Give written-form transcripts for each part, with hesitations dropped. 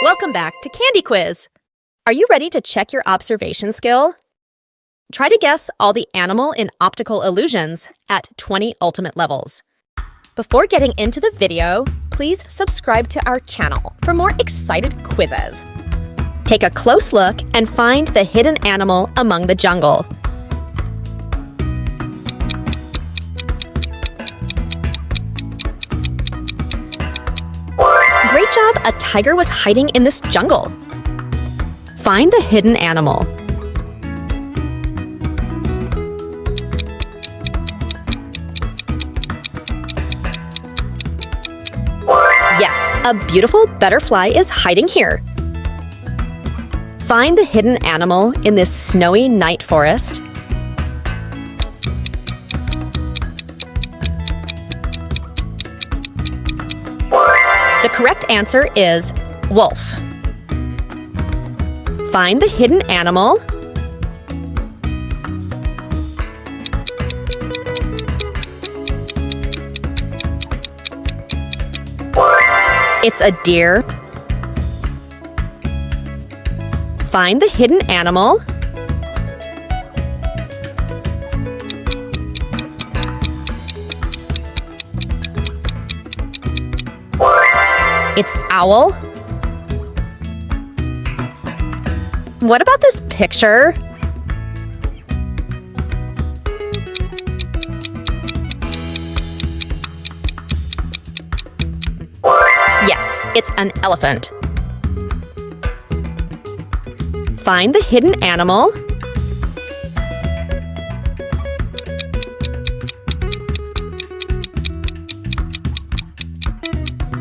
Welcome back to Candy Quiz. Are you ready to check your observation skill? Try to guess all the animal in optical illusions at 20 ultimate levels. Before getting into the video, please subscribe to our channel for more excited quizzes. Take a close look and find the hidden animal among the jungle. Great job! A tiger was hiding in this jungle. Find the hidden animal. Yes, a beautiful butterfly is hiding here. Find the hidden animal in this snowy night forest. The correct answer is wolf. Find the hidden animal. It's a deer. Find the hidden animal. It's owl. What about this picture? Yes, it's an elephant. Find the hidden animal.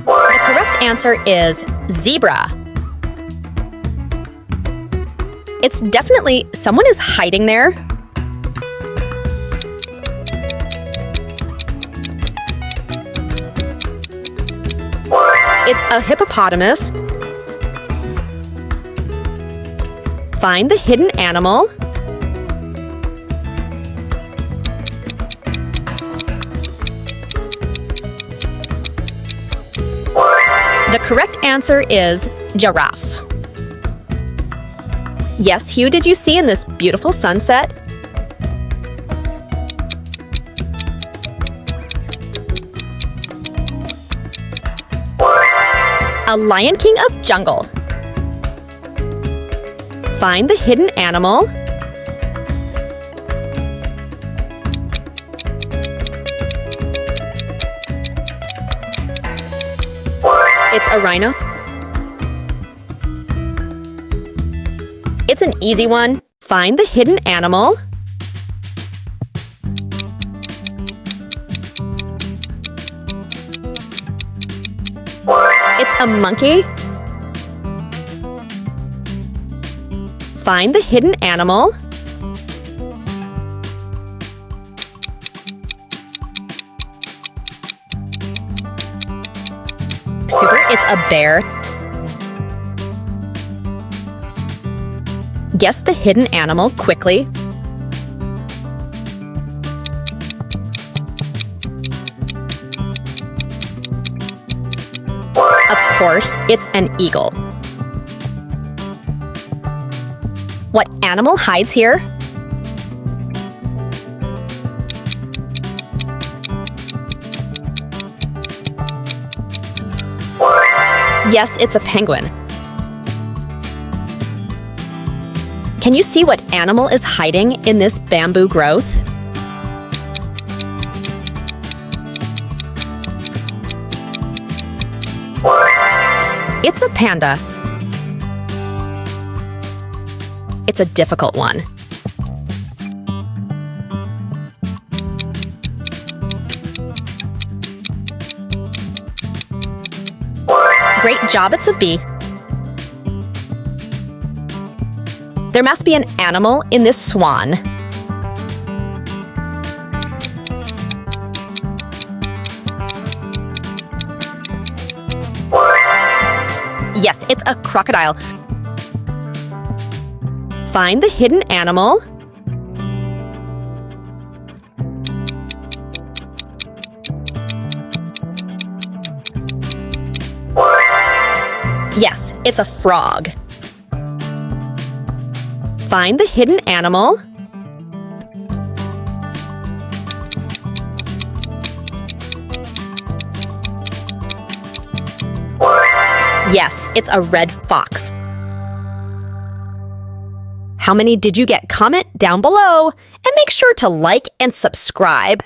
The correct answer is zebra. It's definitely someone is hiding there. It's a hippopotamus. Find the hidden animal. The correct answer is giraffe. Yes, Hugh, did you see in this beautiful sunset? A Lion King of jungle. Find the hidden animal. It's a rhino. It's an easy one. Find the hidden animal. It's a monkey. Find the hidden animal. Super, it's a bear. Guess the hidden animal quickly. Of course, it's an eagle. What animal hides here? Yes, it's a penguin. Can you see what animal is hiding in this bamboo growth? It's a panda. It's a difficult one. Great job, it's a bee. There must be an animal in this swan. Yes, it's a crocodile. Find the hidden animal. Yes, it's a frog. Find the hidden animal. Yes, it's a red fox. How many did you get? Comment down below and make sure to like and subscribe.